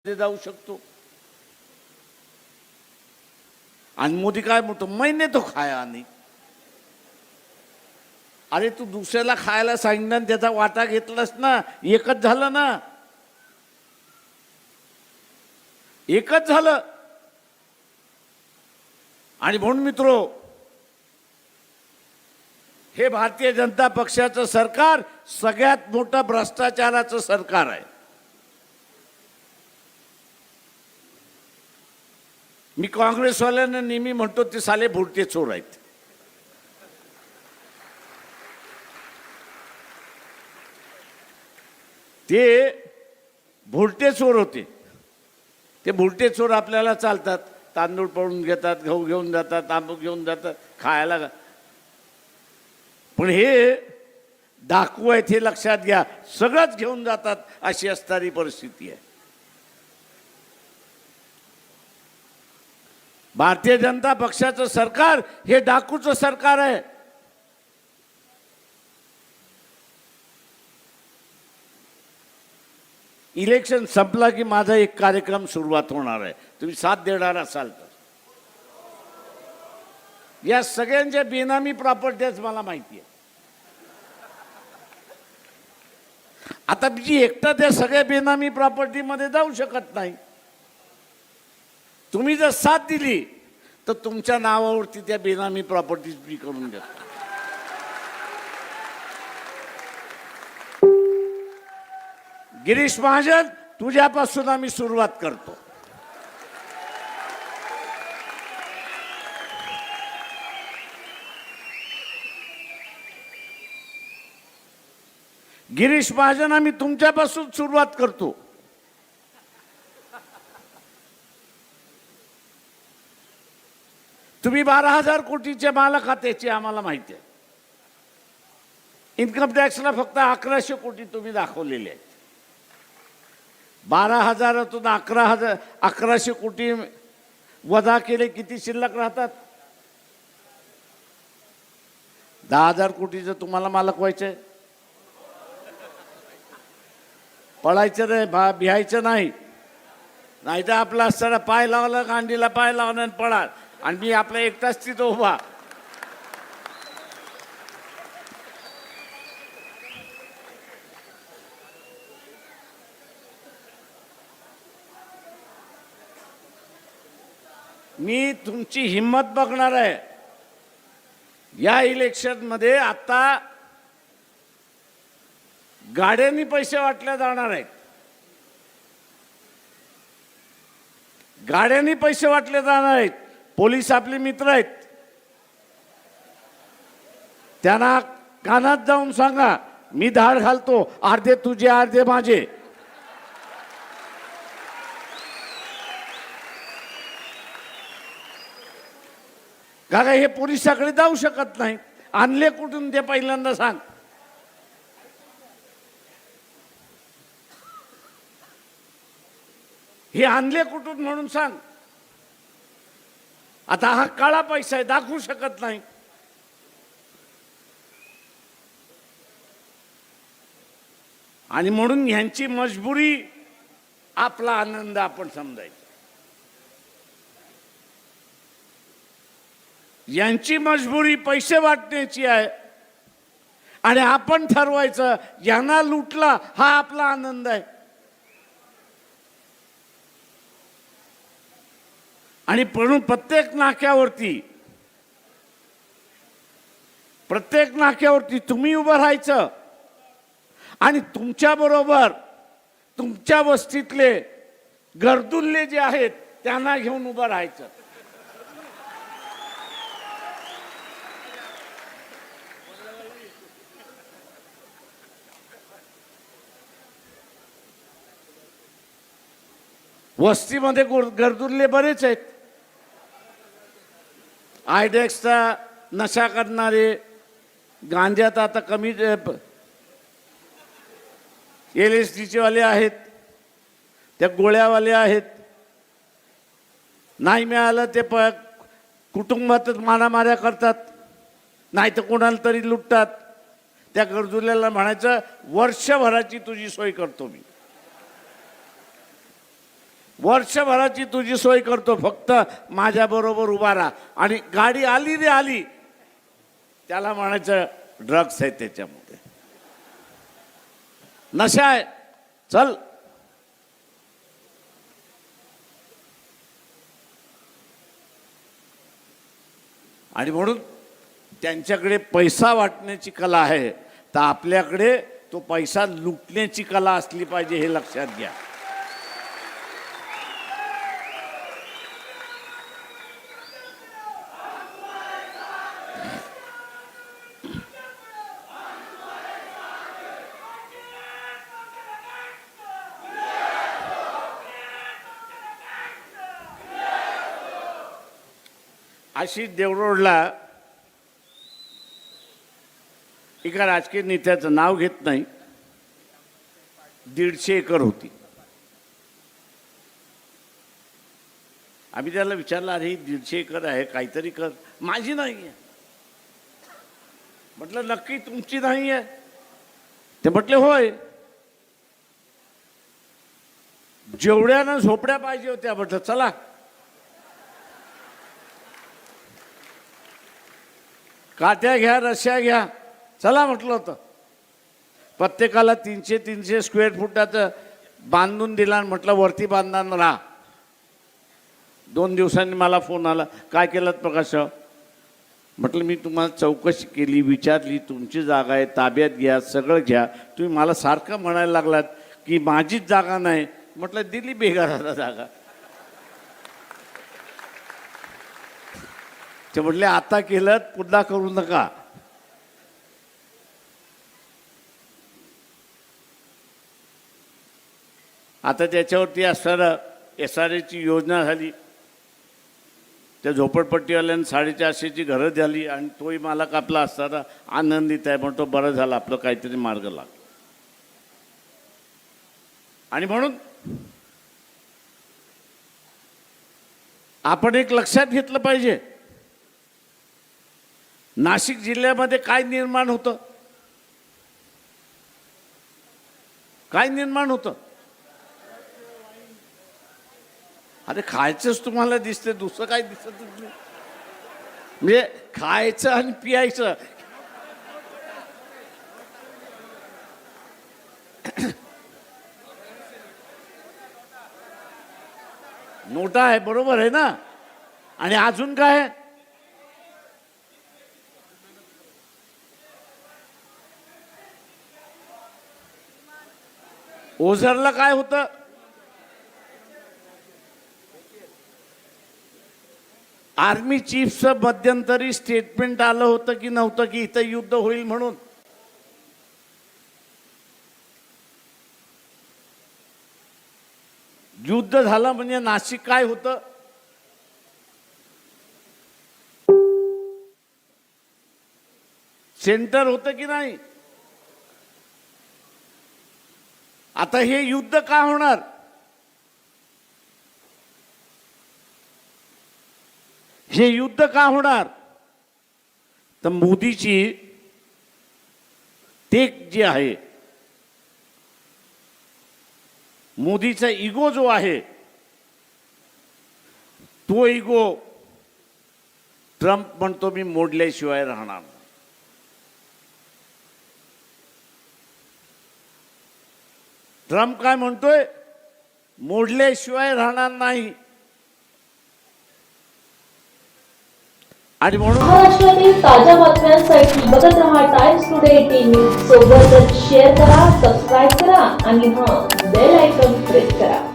जाऊ शकतो। आणि मोदी काय म्हणतो, मैंने तो खाया नाही। अरे तू दुसऱ्याला खायला सांगितलं त्याचा वाटा घेतलास ना, एकच झालं ना, एकच झालं। आणि म्हणून मित्रो, हे भारतीय जनता पक्षाचं सरकार सगळ्यात मोठं भ्रष्टाचाराचं सरकार आहे। मी काँग्रेसवाल्यांना नेहमी म्हणतो ते साले भुरटे चोर आहेत। ते भुरटे चोर होते। ते भुरटे चोर आपल्याला चालतात, तांदूळ पळून घेतात, गहू घेऊन जातात, तांबूळ घेऊन जातात खायला। पण हे डाकू आहेत, हे लक्षात घ्या, सगळंच घेऊन जातात अशी असणारी परिस्थिती आहे। भारतीय जनता पक्षाचं सरकार हे डाकूचं सरकार आहे। इलेक्शन संपला की माझा एक कार्यक्रम सुरुवात होणार आहे, तुम्ही साथ देणार असाल तर। या सगळ्यांच्या बेनामी प्रॉपर्टीज मला माहिती आहे। आता मी एकटा त्या सगळ्या बेनामी प्रॉपर्टीमध्ये जाऊ शकत नाही। तुम्ही जर साथ दिली तर तुमच्या नावावरती त्या बेनामी प्रॉपर्टीज मी करून देतो। गिरीश महाजन, तुझ्यापासून आम्ही सुरुवात करतो। गिरीश महाजन, आम्ही तुमच्यापासून सुरुवात करतो। तुम्ही 12,000 कोटीच्या मालक खात्याची आम्हाला माहिती आहे। इन्कम टॅक्सला फक्त 1100 कोटी तुम्ही दाखवलेले आहेत। 12,000तून 1100 कोटी वजा केले, किती शिल्लक राहतात? 10,000 कोटीचं तुम्हाला मालक व्हायचंय। पळायचं नाही, भिहायचं नाही, नाही तर आपला असताना पाय लावला, गांडीला पाय लावला आणि पळा, आणि मी आपला एकटाच तिथं उभा। मी तुमची हिम्मत बघणार आहे। या इलेक्शन मध्ये आता गाड्यांनी पैसे वाटले जाणार आहेत। गाड्यांनी पैसे वाटले जाणार आहेत। पोलीस आपले मित्र आहेत, त्यांना कानात जाऊन सांगा, मी धाड घालतो, अर्धे तुझे अर्धे माझे। का हे पोलिसाकडे जाऊ शकत नाही। आणले कुठून ते पहिल्यांदा सांग। हे आणले कुठून म्हणून सांग। आता हा काळा पैसा आहे, दाखवू शकत नाही। आणि म्हणून ह्यांची मजबुरी आपला आनंद आपण समजायचा। यांची मजबुरी पैसे वाटण्याची आहे आणि आपण ठरवायचं यांना लुटला हा आपला आनंद आहे। आणि म्हणून प्रत्येक नाक्यावरती तुम्ही उभं राहायचं आणि तुमच्या बरोबर तुमच्या वस्तीतले गरजुल्ले जे आहेत त्यांना घेऊन उभं राहायचं। वस्तीमध्ये गरजुल्ले बरेच आहेत। आयडेक्सचा नशा करणारे, गांजात आता कमी, LSDचे वाले आहेत, त्या गोळ्यावाले आहेत। नाही मिळालं ते कुटुंबातच मारामाऱ्या करतात, नाही तर कोणाला तरी लुटतात। त्या गरजुल्याला म्हणायचं वर्षभराची तुझी सोय करतो मी। वर्षभराची तुझी सोय करतो, फक्त माझ्याबरोबर उभा राहा. आणि गाडी आली रे आली, त्याला म्हणायचं ड्रग्स आहे त्याच्यामध्ये, नशा आहे, चल. आणि म्हणून त्यांच्याकडे पैसा वाटण्याची कला आहे, तर आपल्याकडे तो पैसा लुटण्याची कला असली पाहिजे, हे लक्षात घ्या. आशिष देवरोडला एका राजकीय नेत्याचं नाव घेत नाही, 150 एकर होती. आम्ही त्याला विचारलं, अरे 150 एकर आहे, काहीतरी कर. माझी नाही आहे. म्हटलं नक्की तुमची नाही आहे? ते म्हटले होय. जेवढ्यानं झोपड्या पाहिजे होत्या. म्हटलं चला. काट्या घ्या, रश्या घ्या, चला म्हटलं होतं. प्रत्येकाला 300-300 स्क्वेअर फुटाचं बांधून दिला आणि म्हटलं वरती बांधणार राहा. 2 दिवसांनी मला फोन आला, काय केलं प्रकाशराव? म्हटलं मी तुम्हाला चौकशी केली, विचारली, तुमची जागा आहे, ताब्यात घ्या, सगळं घ्या. तुम्ही मला सारखं म्हणायला लागलात की माझीच जागा नाही. म्हटलं दिली बेघराला जागा. ते म्हटले आता केलं, पुन्हा करू नका. आता त्याच्यावरती असणारं SRAची योजना झाली. त्या झोपडपट्टीवाल्यांनी 450ची घरं झाली आणि तोही मालक आपला असताना आनंदित आहे. म्हणतो बरं झालं, आपलं काहीतरी मार्ग लागला. आणि म्हणून आपण एक लक्षात घेतलं पाहिजे, नाशिक जिल्ह्यामध्ये काय निर्माण होतं, काय निर्माण होतं. अरे खायचंच तुम्हाला दिसते, दुसरं काय दिसत नाही. म्हणजे खायचं आणि पियायचं. नोटा आहे, बरोबर आहे ना. आणि अजून काय, ओझरला काय होतं, आर्मी चीफचं मध्यंतरी स्टेटमेंट आलं होतं की नव्हतं की इथं युद्ध होईल म्हणून. युद्ध झालं म्हणजे नाशिक काय होतं, सेंटर होतं की नाही. आता हे युद्ध का होणार, हे युद्ध का होणार, तर मोदीची टेक जी आहे, मोदीचा इगो जो आहे, तो इगो ट्रम्प म्हणतो मी मोडल्याशिवाय राहणार नाही. ट्रम्प काय म्हणतोय, मोडल्याशिवाय राहणार नाही. आणि म्हणून महाराष्ट्रातील ताज्या बातम्यांसाठी बघत रहा टाइम्स टुडे टीव्ही. सोबतच शेअर करा, सबस्क्राईब करा आणि बेल आयकॉन प्रेस करा.